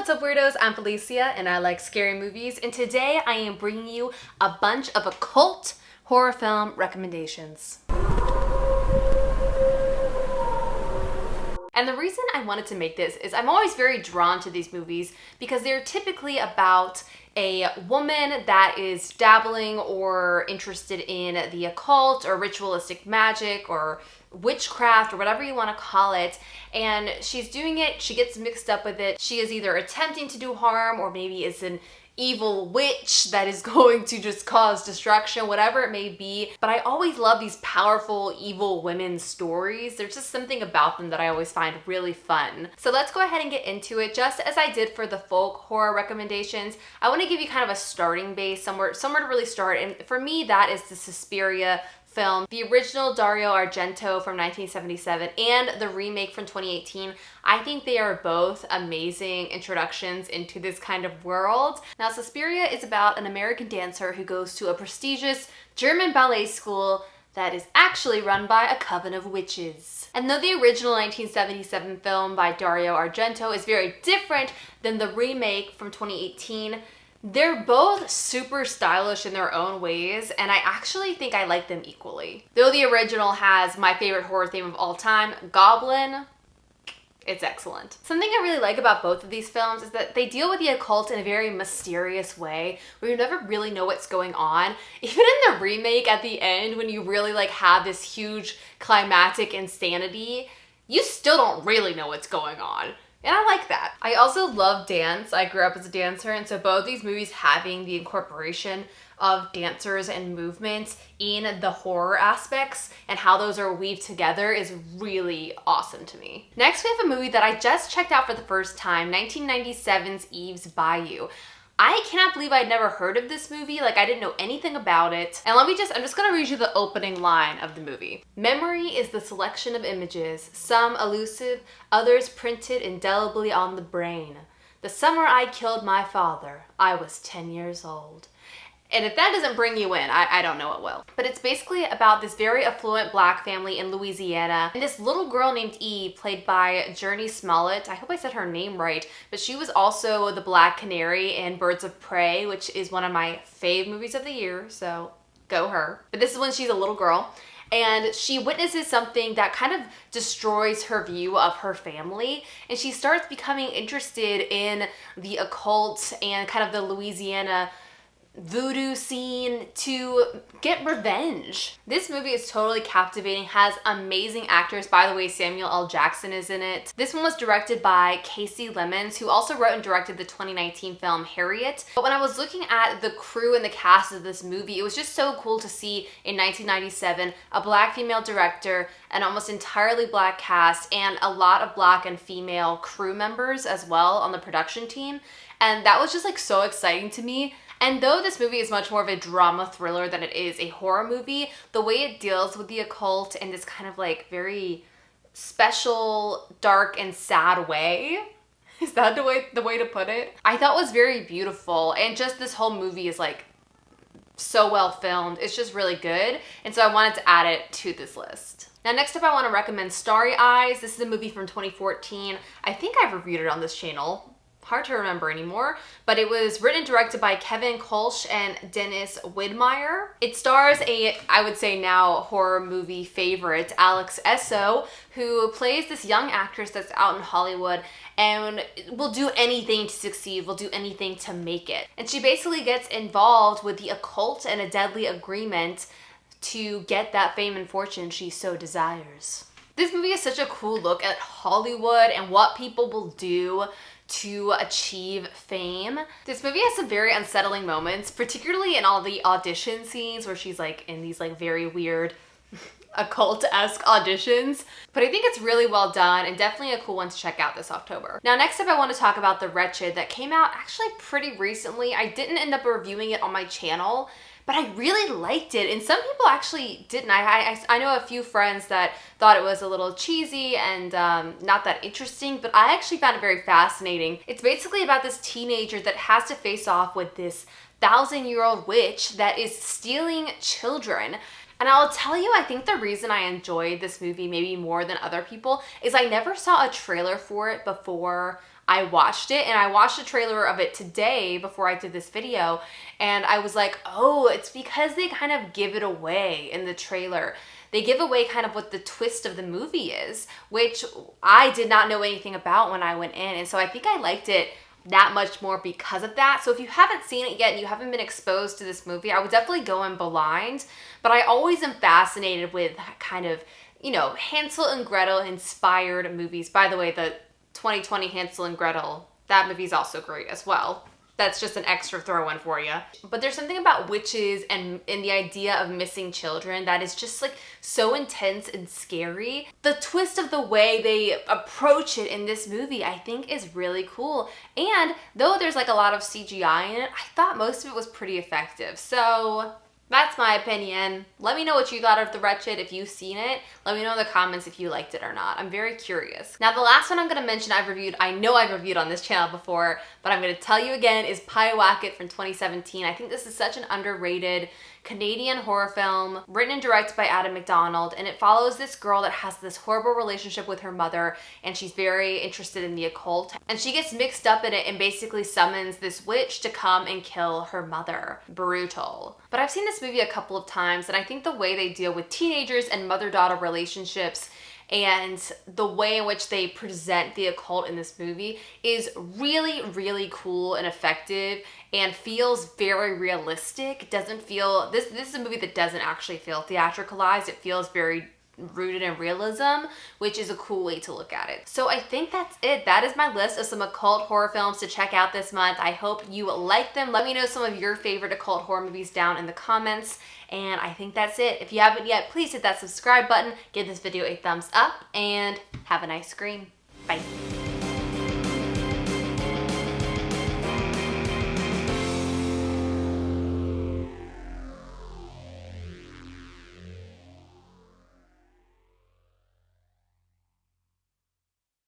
What's up, weirdos? I'm Felicia and I like scary movies, and today I am bringing you a bunch of occult horror film recommendations. And the reason I wanted to make this is I'm always very drawn to these movies because they're typically about a woman that is dabbling or interested in the occult or ritualistic magic or witchcraft or whatever you want to call it, and she's doing it, she gets mixed up with it. She is either attempting to do harm or maybe is an evil witch that is going to just cause destruction, whatever it may be. But I always love these powerful evil women stories. There's just something about them that I always find really fun. So let's go ahead and get into it. Just as I did for the folk horror recommendations, I want to give you kind of a starting base, somewhere to really start, and for me that is the Suspiria film. The original Dario Argento from 1977 and the remake from 2018. I think they are both amazing introductions into this kind of world. Now, Suspiria is about an American dancer who goes to a prestigious German ballet school that is actually run by a coven of witches. And though the original 1977 film by Dario Argento is very different than the remake from 2018, they're both super stylish in their own ways, and I actually think I like them equally. Though the original has my favorite horror theme of all time, Goblin, it's excellent. Something I really like about both of these films is that they deal with the occult in a very mysterious way where you never really know what's going on. Even in the remake at the end, when you really have this huge climactic insanity, you still don't really know what's going on. And I like that. I also love dance. I grew up as a dancer, and so both these movies having the incorporation of dancers and movements in the horror aspects and how those are weaved together is really awesome to me. Next, we have a movie that I just checked out for the first time, 1997's Eve's Bayou. I cannot believe I'd never heard of this movie. I didn't know anything about it. And I'm just gonna read you the opening line of the movie. Memory is the selection of images, some elusive, others printed indelibly on the brain. The summer I killed my father, I was 10 years old. And if that doesn't bring you in, I don't know what will. But it's basically about this very affluent black family in Louisiana, and this little girl named Eve, played by Journey Smollett. I hope I said her name right, but she was also the Black Canary in Birds of Prey, which is one of my fave movies of the year, so go her. But this is when she's a little girl, and she witnesses something that kind of destroys her view of her family, and she starts becoming interested in the occult and kind of the Louisiana voodoo scene to get revenge. This movie is totally captivating, has amazing actors. By the way, Samuel L. Jackson is in it. This one was directed by Casey Lemons, who also wrote and directed the 2019 film Harriet. But when I was looking at the crew and the cast of this movie, it was just so cool to see in 1997 a black female director, an almost entirely black cast, and a lot of black and female crew members as well on the production team. And that was just so exciting to me. And though this movie is much more of a drama thriller than it is a horror movie, the way it deals with the occult in this kind of very special, dark, and sad way, is that the way to put it? I thought was very beautiful, and just this whole movie is so well filmed. It's just really good, and so I wanted to add it to this list. Now, next up, I want to recommend Starry Eyes. This is a movie from 2014. I think I've reviewed it on this channel. Hard to remember anymore, but it was written and directed by Kevin Kolsch and Dennis Widmeyer. It stars I would say now, horror movie favorite, Alex Esso, who plays this young actress that's out in Hollywood and will do anything to succeed, will do anything to make it. And she basically gets involved with the occult and a deadly agreement to get that fame and fortune she so desires. This movie is such a cool look at Hollywood and what people will do to achieve fame. This movie has some very unsettling moments, particularly in all the audition scenes where she's in these very weird occult-esque auditions. But I think it's really well done and definitely a cool one to check out this October. Now, next up, I want to talk about The Wretched that came out actually pretty recently. I didn't end up reviewing it on my channel, but I really liked it, and some people actually didn't. I know a few friends that thought it was a little cheesy and not that interesting, but I actually found it very fascinating. It's basically about this teenager that has to face off with this 1,000-year-old witch that is stealing children. And I'll tell you, I think the reason I enjoyed this movie maybe more than other people is I never saw a trailer for it before I watched it, and I watched a trailer of it today before I did this video, and I was like, oh, it's because they kind of give it away in the trailer. They give away kind of what the twist of the movie is, which I did not know anything about when I went in, and so I think I liked it that much more because of that. So if you haven't seen it yet and you haven't been exposed to this movie, I would definitely go in blind, but I always am fascinated with kind of, you know, Hansel and Gretel inspired movies. By the way, the 2020 Hansel and Gretel, that movie's also great as well. That's just an extra throw in for you. But there's something about witches and the idea of missing children that is just like so intense and scary. The twist of the way they approach it in this movie, I think, is really cool. And though there's like a lot of CGI in it, I thought most of it was pretty effective. So that's my opinion. Let me know what you thought of The Wretched if you've seen it. Let me know in the comments if you liked it or not. I'm very curious. Now, the last one I'm going to mention I know I've reviewed on this channel before, but I'm going to tell you again, is Pyewacket from 2017. I think this is such an underrated Canadian horror film written and directed by Adam McDonald, and it follows this girl that has this horrible relationship with her mother, and she's very interested in the occult, and she gets mixed up in it and basically summons this witch to come and kill her mother. Brutal. But I've seen this movie a couple of times, and I think the way they deal with teenagers and mother-daughter relationships and the way in which they present the occult in this movie is really, really cool and effective and feels very realistic. Doesn't feel, this is a movie that doesn't actually feel theatricalized. It feels very rooted in realism, which is a cool way to look at it. So I think that's it. That is my list of some occult horror films to check out this month. I hope you like them. Let me know some of your favorite occult horror movies down in the comments. And I think that's it. If you haven't yet, please hit that subscribe button, give this video a thumbs up, and have a nice scream. Bye.